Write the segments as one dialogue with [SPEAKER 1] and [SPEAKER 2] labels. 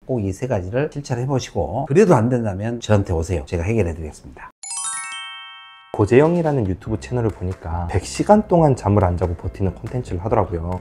[SPEAKER 1] 꼭 이 3가지를 실천해 보시고, 그래도 안 된다면 저한테 오세요. 제가 해결해 드리겠습니다.
[SPEAKER 2] 고재영이라는 유튜브 채널을 보니까 100시간 동안 잠을 안 자고 버티는 콘텐츠를 하더라고요.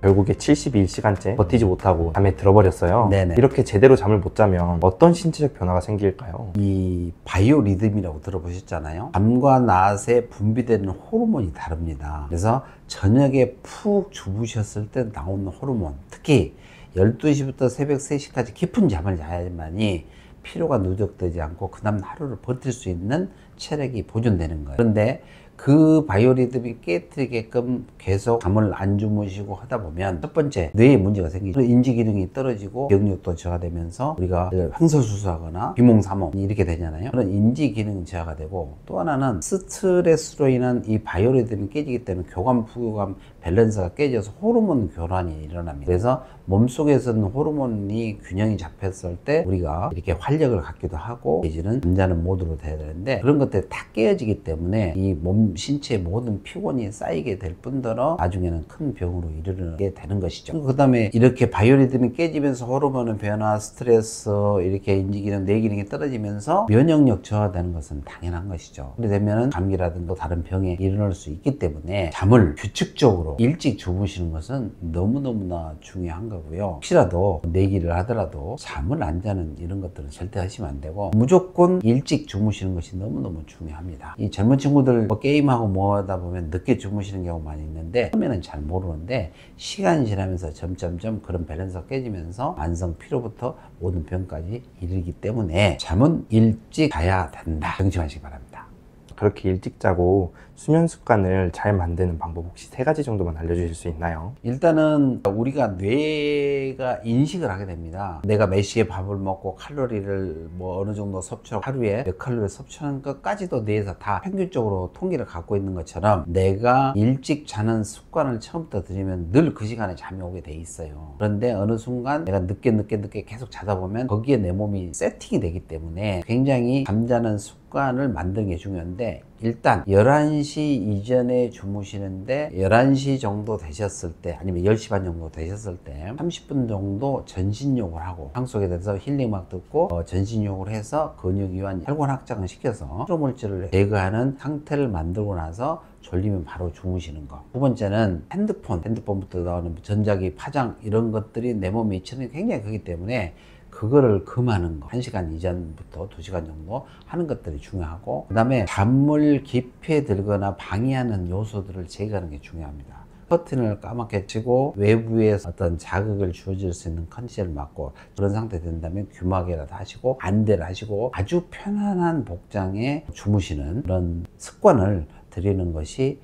[SPEAKER 2] 결국에 71시간째 버티지 못하고 잠에 들어버렸어요.
[SPEAKER 1] 네네.
[SPEAKER 2] 이렇게 제대로 잠을 못 자면 어떤 신체적 변화가 생길까요?
[SPEAKER 1] 이 바이오리듬이라고 들어보셨잖아요. 잠과 낮에 분비되는 호르몬이 다릅니다. 그래서 저녁에 푹 주무셨을 때 나오는 호르몬, 특히 12시부터 새벽 3시까지 깊은 잠을 자야만이 피로가 누적되지 않고 그 다음 하루를 버틸 수 있는 체력이 보존되는 거예요. 그런데 그 바이오리듬이 깨뜨리게끔 계속 잠을 안 주무시고 하다 보면, 첫 번째, 뇌에 문제가 생기죠. 인지 기능이 떨어지고 기억력도 저하되면서 우리가 횡설수설하거나 비몽사몽 이렇게 되잖아요. 그런 인지 기능 저하가 되고, 또 하나는 스트레스로 인한 이 바이오리듬이 깨지기 때문에 교감, 부교감 밸런스가 깨져서 호르몬 교란이 일어납니다. 그래서 몸속에서는 호르몬이 균형이 잡혔을 때 우리가 이렇게 활력을 갖기도 하고 깨지는 잠자는 모드로 돼야 되는데, 그런 것들이 다 깨어지기 때문에 이 몸 신체의 모든 피곤이 쌓이게 될 뿐더러 나중에는 큰 병으로 이르게 되는 것이죠. 그 다음에 이렇게 바이오리듬이 깨지면서 호르몬의 변화, 스트레스, 이렇게 인지기능, 뇌기능이 떨어지면서 면역력 저하되는 것은 당연한 것이죠. 그렇게 되면 감기라든가 다른 병에 일어날 수 있기 때문에 잠을 규칙적으로 일찍 주무시는 것은 너무너무나 중요한 거고요. 혹시라도 내기를 하더라도 잠을 안 자는 이런 것들은 절대 하시면 안 되고, 무조건 일찍 주무시는 것이 너무너무 중요합니다. 이 젊은 친구들 게임하고 뭐 하다 보면 늦게 주무시는 경우가 많이 있는데, 처음에는 잘 모르는데 시간이 지나면서 점점점 그런 밸런스가 깨지면서 만성 피로부터 모든 병까지 이르기 때문에 잠은 일찍 자야 된다. 명심하시기 바랍니다.
[SPEAKER 2] 그렇게 일찍 자고 수면 습관을 잘 만드는 방법 혹시 3가지 정도만 알려주실 수 있나요?
[SPEAKER 1] 일단은 우리가 뇌가 인식을 하게 됩니다. 내가 몇 시에 밥을 먹고 칼로리를 뭐 어느 정도 섭취하고 하루에 몇 칼로리 섭취하는 것까지도 뇌에서 다 평균적으로 통계를 갖고 있는 것처럼, 내가 일찍 자는 습관을 처음부터 들이면 늘 그 시간에 잠이 오게 돼 있어요. 그런데 어느 순간 내가 늦게 계속 자다 보면 거기에 내 몸이 세팅이 되기 때문에 굉장히 잠자는 습관을 만드는 게 중요한데, 일단 11시 이전에 주무시는데 11시 정도 되셨을 때, 아니면 10시 반 정도 되셨을 때 30분 정도 전신욕을 하고, 방속에 대해서 힐링음악 듣고 전신욕을 해서 근육 이완, 혈관 확장을 시켜서 피로물질을 제거하는 상태를 만들고 나서 졸리면 바로 주무시는 거. 두 번째는 핸드폰부터 나오는 전자기, 파장 이런 것들이 내 몸에 미치는 굉장히 크기 때문에 그거를 금하는 거, 1시간 이전부터 2시간 정도 하는 것들이 중요하고, 그 다음에 잠을 깊이 들거나 방해하는 요소들을 제거하는 게 중요합니다. 커튼을 까맣게 치고 외부에서 어떤 자극을 주어질 수 있는 컨디션을 막고, 그런 상태 된다면 귀마개라도 하시고 안대를 하시고 아주 편안한 복장에 주무시는 그런 습관을 들이는 것이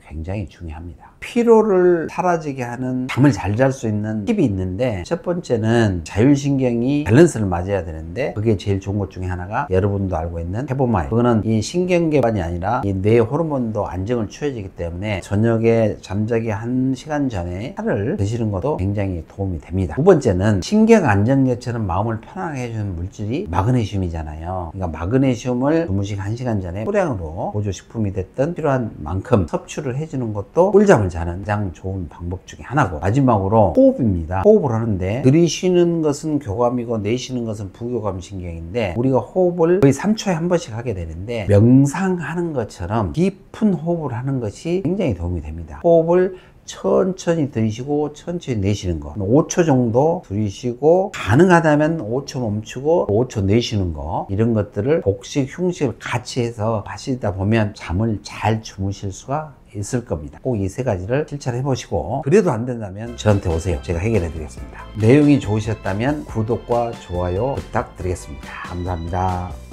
[SPEAKER 1] 굉장히 중요합니다. 피로를 사라지게 하는, 잠을 잘 잘 수 있는 팁이 있는데, 첫 번째는 자율신경이 밸런스를 맞아야 되는데, 그게 제일 좋은 것 중에 하나가 여러분도 알고 있는 해보마일. 그거는 이 신경계만이 아니라 이 뇌 호르몬도 안정을 취해지기 때문에 저녁에 잠자기 1시간 전에 차를 드시는 것도 굉장히 도움이 됩니다. 두 번째는 신경 안정제처럼 마음을 편하게 해주는 물질이 마그네슘이잖아요. 그러니까 마그네슘을 주무시기 1시간 전에 소량으로 보조식품이 됐든 필요한 만큼 섭취를 해주는 것도 꿀잠을 자는 가장 좋은 방법 중에 하나고, 마지막으로 호흡입니다. 호흡을 하는데 들이쉬는 것은 교감이고 내쉬는 것은 부교감 신경인데, 우리가 호흡을 거의 3초에 한 번씩 하게 되는데, 명상하는 것처럼 깊은 호흡을 하는 것이 굉장히 도움이 됩니다. 호흡을 천천히 들이쉬고 천천히 내쉬는 거, 5초 정도 들이쉬고 가능하다면 5초 멈추고 5초 내쉬는 거, 이런 것들을 복식, 흉식을 같이 해서 하시다 보면 잠을 잘 주무실 수가 있을 겁니다. 꼭 이 3가지를 실천해 보시고, 그래도 안 된다면 저한테 오세요. 제가 해결해 드리겠습니다. 내용이 좋으셨다면 구독과 좋아요 부탁드리겠습니다. 감사합니다.